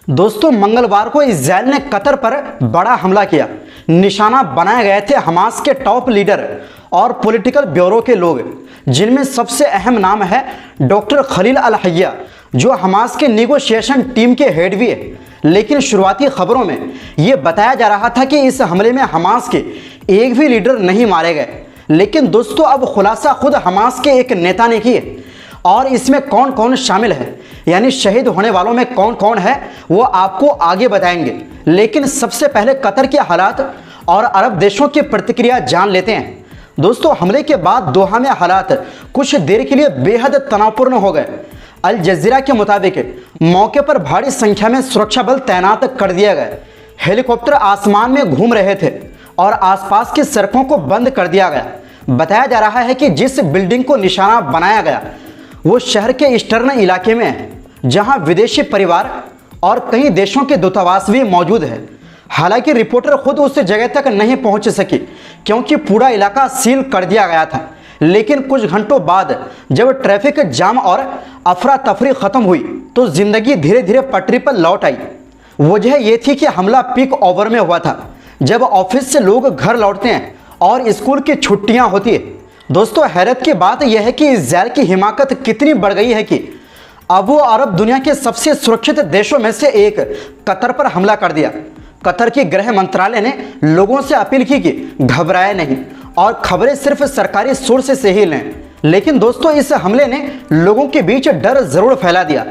दोस्तों, मंगलवार को इजराइल ने कतर पर बड़ा हमला किया। निशाना बनाए गए थे हमास के टॉप लीडर और पॉलिटिकल ब्यूरो के लोग, जिनमें सबसे अहम नाम है डॉक्टर खलील अल हय्या, जो हमास के निगोशिएशन टीम के हेड भी है। लेकिन शुरुआती खबरों में यह बताया जा रहा था कि इस हमले में हमास के एक भी लीडर नहीं मारे गए। लेकिन दोस्तों, अब खुलासा खुद हमास के एक नेता ने किया, और इसमें कौन कौन शामिल है, यानी शहीद होने वालों में कौन कौन है, वो आपको आगे बताएंगे। लेकिन सबसे पहले कतर के हालात और अरब देशों की प्रतिक्रिया जान लेते हैं। दोस्तों, हमले के बाद दोहा में हालात कुछ देर के लिए बेहद तनावपूर्ण हो गए। अल जजीरा के मुताबिक मौके पर भारी संख्या में सुरक्षा बल तैनात कर दिया गया। हेलीकॉप्टर आसमान में घूम रहे थे और आसपास की सड़कों को बंद कर दिया गया। बताया जा रहा है कि जिस बिल्डिंग को निशाना बनाया गया वो शहर के ईस्टर्न इलाके में है, जहां विदेशी परिवार और कई देशों के दूतावास भी मौजूद है। हालांकि रिपोर्टर खुद उस जगह तक नहीं पहुंच सकी, क्योंकि पूरा इलाका सील कर दिया गया था। लेकिन कुछ घंटों बाद जब ट्रैफिक जाम और अफरा तफरी खत्म हुई तो जिंदगी धीरे धीरे पटरी पर लौट आई। वजह यह थी कि हमला पीक ओवर में हुआ था, जब ऑफिस से लोग घर लौटते हैं और स्कूल की छुट्टियां होती है। दोस्तों, हैरत की बात यह है कि इजराइल की हिमाकत कितनी बढ़ गई है कि अब वो अरब दुनिया के सबसे सुरक्षित देशों में से एक कतर पर हमला कर दिया। कतर की गृह मंत्रालय ने लोगों से अपील की कि घबराए नहीं और खबरें सिर्फ सरकारी सोर्स से ही लें। लेकिन दोस्तों, इस हमले ने लोगों के बीच डर जरूर फैला दिया।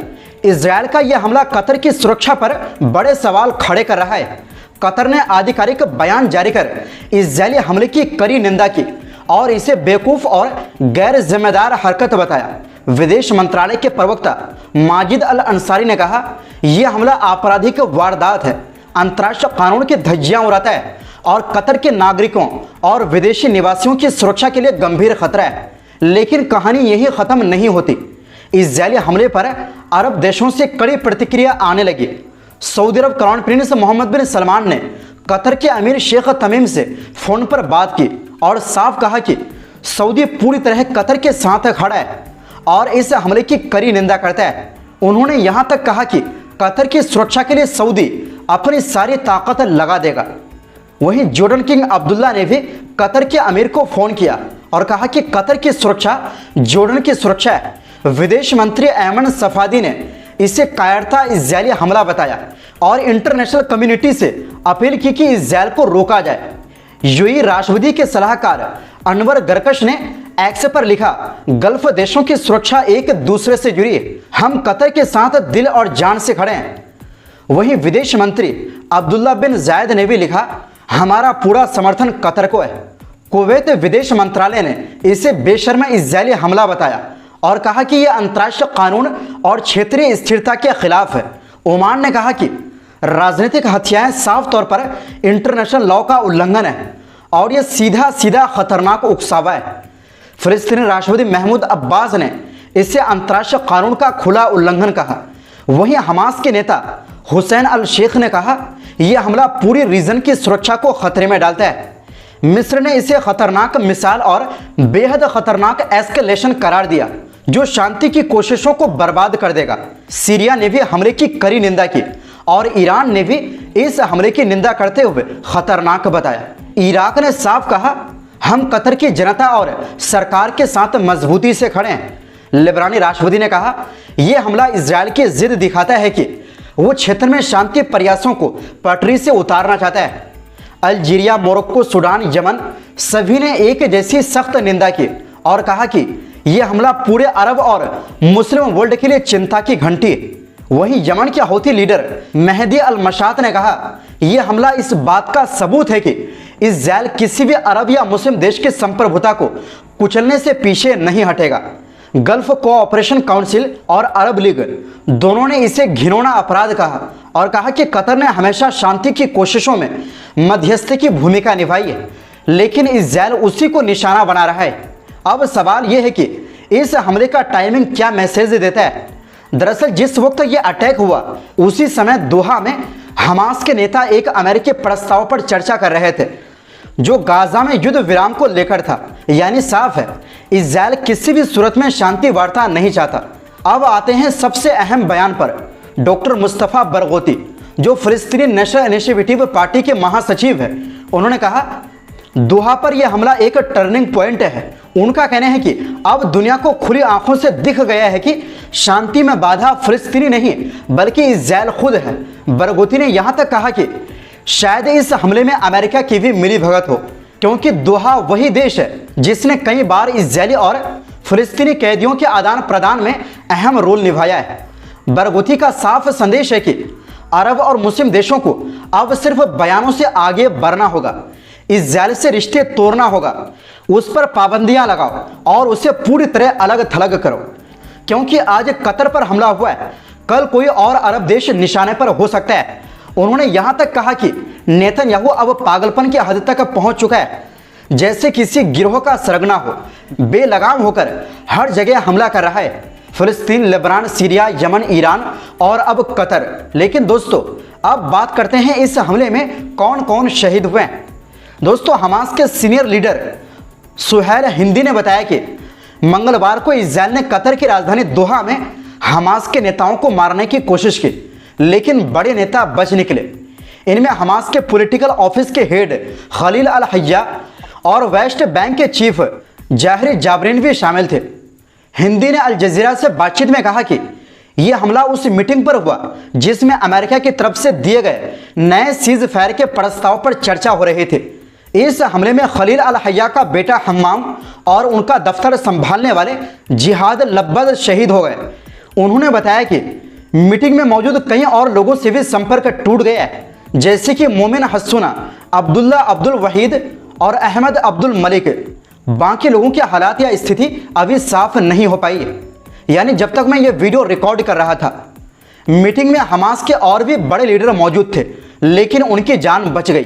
इजराइल का यह हमला कतर की सुरक्षा पर बड़े सवाल खड़े कर रहा है। कतर ने आधिकारिक बयान जारी कर इजरायली हमले की कड़ी निंदा की और इसे बेवकूफ और गैर जिम्मेदार हरकत बताया। विदेश मंत्रालय के प्रवक्ता माजिद अल अंसारी ने कहा, यह हमला आपराधिक वारदात है, अंतर्राष्ट्रीय कानून की धज्जियां उड़ाता है और कतर के नागरिकों और विदेशी निवासियों की सुरक्षा के लिए गंभीर खतरा है। लेकिन कहानी यही खत्म नहीं होती। इजरायली हमले पर अरब देशों से कड़ी प्रतिक्रिया आने लगी। सऊदी अरब क्राउन प्रिंस मोहम्मद बिन सलमान ने कतर के अमीर शेख तमीम से फोन पर बात की और साफ कहा कि सऊदी पूरी तरह कतर के साथ खड़ा है और इस हमले की कड़ी निंदा करता है। उन्होंने यहां तक कहा कि कतर की सुरक्षा के लिए सऊदी अपनी सारी ताकत लगा देगा। वहीं जॉर्डन किंग अब्दुल्ला ने भी कतर के अमीर को फोन किया और कहा कि कतर की सुरक्षा जॉर्डन की सुरक्षा है। विदेश मंत्री ऐमन सफादी ने इसे कायरता इजरायली हमला बताया और इंटरनेशनल कम्युनिटी से अपील की कि इजरायल को रोका जाए। यूएई राष्ट्रपति के सलाहकार अनवर गरकश ने एक्स पर लिखा, गल्फ देशों की सुरक्षा एक दूसरे से जुड़ी है, हम कतर के साथ दिल और जान से खड़े हैं। वहीं विदेश मंत्री अब्दुल्ला बिन जायद ने भी लिखा, हमारा पूरा समर्थन कतर को है। कुवैत विदेश मंत्रालय ने इसे बेशर्म इजरायली हमला बताया और कहा कि यह अंतर्राष्ट्रीय कानून और क्षेत्रीय स्थिरता के खिलाफ है। ओमान ने कहा कि राजनीतिक हत्याएं साफ तौर पर इंटरनेशनल लॉ का उल्लंघन है और यह सीधा सीधा खतरनाक उकसावा है। फिलिस्तीनी राष्ट्रपति महमूद अब्बास ने इसे अंतर्राष्ट्रीय कानून का खुला उल्लंघन कहा। वहीं हमास के नेता हुसैन अल शेख ने कहा, यह हमला पूरी रीजन की सुरक्षा को खतरे में डालता है। मिस्र ने इसे खतरनाक मिसाल और बेहद खतरनाक एस्केलेशन करार दिया, जो शांति की कोशिशों को बर्बाद कर देगा। सीरिया ने भी हमले की कड़ी निंदा की और ईरान ने भी इस हमले की निंदा करते हुए खतरनाक बताया। इराक ने साफ कहा, हम कतर की जनता और सरकार के साथ मजबूती से खड़े हैं। लेबनानी राष्ट्रपति ने कहा, यह हमला इजरायल की जिद दिखाता है कि वो क्षेत्र में शांति प्रयासों को पटरी से उतारना चाहता है। अल्जीरिया, मोरक्को, सूडान, यमन सभी ने एक जैसी सख्त निंदा की और कहा कि यह हमला पूरे अरब और मुस्लिम वर्ल्ड के लिए चिंता की घंटी है। वहीं यमन के हौथी लीडर मेहदी अल मशात ने कहा, यह हमला इस बात का सबूत है कि इजरायल किसी भी अरब या मुस्लिम देश की संप्रभुता को कुचलने से पीछे नहीं हटेगा। गल्फ कोऑपरेशन काउंसिल और अरब लीग दोनों ने इसे घिनौना अपराध कहा और कहा कि कतर ने हमेशा शांति की कोशिशों में मध्यस्थी की भूमिका निभाई है, लेकिन इजरायल उसी को निशाना बना रहा है। अब सवाल यह है कि इस हमले का टाइमिंग क्या मैसेज देता है। दरअसल जिस वक्त यह अटैक हुआ उसी समय दोहा में हमास के नेता एक अमेरिकी प्रस्ताव पर चर्चा कर रहे थे, जो गाजा में युद्ध विराम को लेकर था। यानी साफ है, इजरायल किसी भी सूरत में शांति वार्ता नहीं चाहता। अब आते हैं सबसे अहम बयान पर। डॉक्टर मुस्तफ़ा बरगोती, जो फ़िलिस्तीनी नेशनल इनिशिएटिव पार्टी के महासचिव हैं, उन्होंने कहा दोहा पर यह हमला एक टर्निंग पॉइंट है। उनका कहना है कि अब दुनिया को खुली आंखों से दिख गया है कि शांति में बाधा फ़िलिस्तीनी नहीं बल्कि इज़राइल खुद है। बरगोती ने यहाँ तक कहा कि शायद इस हमले में अमेरिका की भी मिलीभगत हो, क्योंकि दोहा वही देश है जिसने कई बार इज़रायली और फ़िलिस्तीनी कैदियों के आदान प्रदान में अहम रोल निभाया है। बरगोती का साफ संदेश है कि अरब और मुस्लिम देशों को अब सिर्फ बयानों से आगे बढ़ना होगा, इज़राइल से रिश्ते तोड़ना होगा, उस पर पाबंदियां लगाओ और उसे पूरी तरह अलग थलग करो, क्योंकि आज कतर पर हमला हुआ है, कल कोई और अरब देश निशाने पर हो सकता है। उन्होंने यहां तक कहा कि नेतन्याहू अब पागलपन की हद तक पहुंच चुका है, जैसे किसी गिरोह का सरगना हो, बेलगाम होकर हर जगह हमला कर रहा है। फिलिस्तीन, लेबनान, सीरिया, यमन, ईरान और अब कतर। लेकिन दोस्तों, अब बात करते हैं इस हमले में कौन कौन शहीद हुए हैं। दोस्तों, हमास के सीनियर लीडर सुहैल हिंदी ने बताया कि मंगलवार को इज़राइल ने कतर की राजधानी दोहा में हमास के नेताओं को मारने की कोशिश की, लेकिन बड़े नेता बच निकले। इनमें हमास के पॉलिटिकल ऑफिस के हेड खलील अल हय्या और वेस्ट बैंक के चीफ जाहिर जाबरीन भी शामिल थे। हिंदी ने अल जजीरा से बातचीत में कहा कि यह हमला उस मीटिंग पर हुआ जिसमें अमेरिका की तरफ से दिए गए नए सीज फायर के प्रस्ताव पर चर्चा हो रही थी। इस हमले में खलील अल हय्या का बेटा हम्माम और उनका दफ्तर संभालने वाले जिहाद लब्बद शहीद हो गए। उन्होंने बताया कि मीटिंग में मौजूद कई और लोगों से भी संपर्क टूट गया है, जैसे कि मोमिन हस्सुना, अब्दुल्ला अब्दुल वहीद और अहमद अब्दुल मलिक। बाकी लोगों की हालात या स्थिति अभी साफ नहीं हो पाई है। यानी जब तक मैं ये वीडियो रिकॉर्ड कर रहा था, मीटिंग में हमास के और भी बड़े लीडर मौजूद थे, लेकिन उनकी जान बच गई।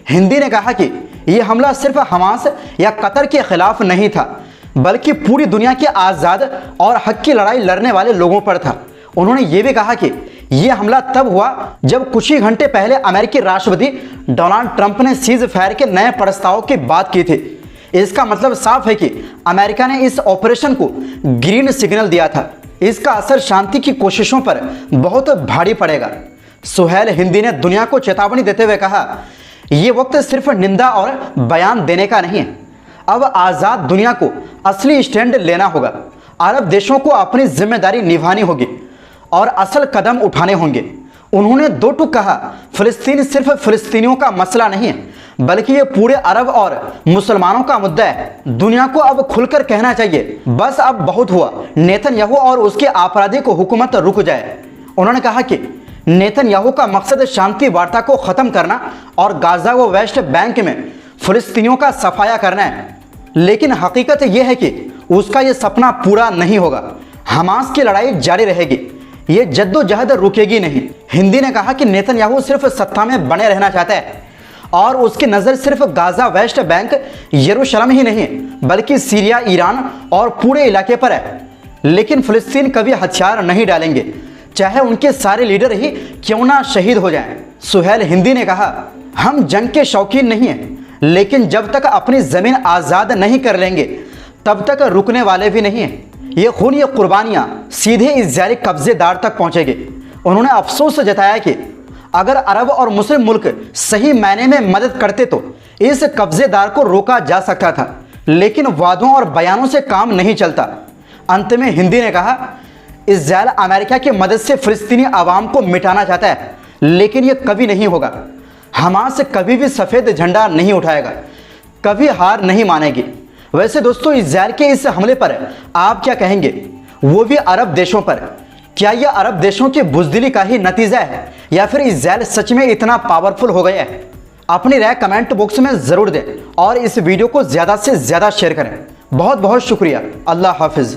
हिंदी ने कहा कि यह हमला सिर्फ हमास या कतर के खिलाफ नहीं था, बल्कि पूरी दुनिया के आज़ाद और हक की लड़ाई लड़ने वाले लोगों पर था। उन्होंने ये भी कहा कि यह हमला तब हुआ जब कुछ ही घंटे पहले अमेरिकी राष्ट्रपति डोनाल्ड ट्रंप ने सीज फायर के नए प्रस्ताव की बात की थी। इसका मतलब साफ है कि अमेरिका ने इस ऑपरेशन को ग्रीन सिग्नल दिया था। इसका असर शांति की कोशिशों पर बहुत भारी पड़ेगा। सुहैल हिंदी ने दुनिया को चेतावनी देते हुए कहा, यह वक्त सिर्फ निंदा और बयान देने का नहीं है, अब आज़ाद दुनिया को असली स्टैंड लेना होगा। अरब देशों को अपनी जिम्मेदारी निभानी होगी और असल कदम उठाने होंगे। उन्होंने दो टूक कहा, फिलिस्तीन सिर्फ फिलिस्तीनियों का मसला नहीं है, बल्कि ये पूरे अरब और मुसलमानों का मुद्दा है। दुनिया को अब खुलकर कहना चाहिए, बस अब बहुत हुआ, नेतन्याहू और उसके आपराधिक हुकूमत रुक जाए। उन्होंने कहा कि नेतन्याहू का मकसद शांति वार्ता को ख़त्म करना और गाजा व वेस्ट बैंक में फिलिस्तीनियों का सफाया करना है, लेकिन हकीकत यह है कि उसका ये सपना पूरा नहीं होगा। हमास की लड़ाई जारी रहेगी, ये जद्दोजहद रुकेगी नहीं। हिंदी ने कहा कि नेतन्याहू सिर्फ सत्ता में बने रहना चाहता है और उसकी नज़र सिर्फ गाजा, वेस्ट बैंक, यरूशलेम ही नहीं बल्कि सीरिया, ईरान और पूरे इलाके पर है। लेकिन फिलिस्तीन कभी हथियार नहीं डालेंगे, चाहे उनके सारे लीडर ही क्यों ना शहीद हो जाएं। सुहैल हिंदी ने कहा, हम जंग के शौकीन नहीं हैं, लेकिन जब तक अपनी ज़मीन आज़ाद नहीं कर लेंगे तब तक रुकने वाले भी नहीं हैं। ये खून, ये कुर्बानियाँ सीधे इज़राइली कब्जेदार तक पहुँचेगी। उन्होंने अफसोस जताया कि अगर अरब और मुस्लिम मुल्क सही मायने में मदद करते तो इस कब्जेदार को रोका जा सकता था, लेकिन वादों और बयानों से काम नहीं चलता। अंत में हिंदी ने कहा, इज़राइल अमेरिका की मदद से फिलिस्तीनी आवाम को मिटाना चाहता है, लेकिन यह कभी नहीं होगा। हमास कभी भी सफ़ेद झंडा नहीं उठाएगा, कभी हार नहीं मानेगी। वैसे दोस्तों, इज़राइल के इस हमले पर आप क्या कहेंगे, वो भी अरब देशों पर? क्या यह अरब देशों की बुज़दिली का ही नतीजा है या फिर इज़राइल सच में इतना पावरफुल हो गया है? अपनी राय कमेंट बॉक्स में ज़रूर दें और इस वीडियो को ज़्यादा से ज़्यादा शेयर करें। बहुत बहुत शुक्रिया। अल्लाह हाफिज़।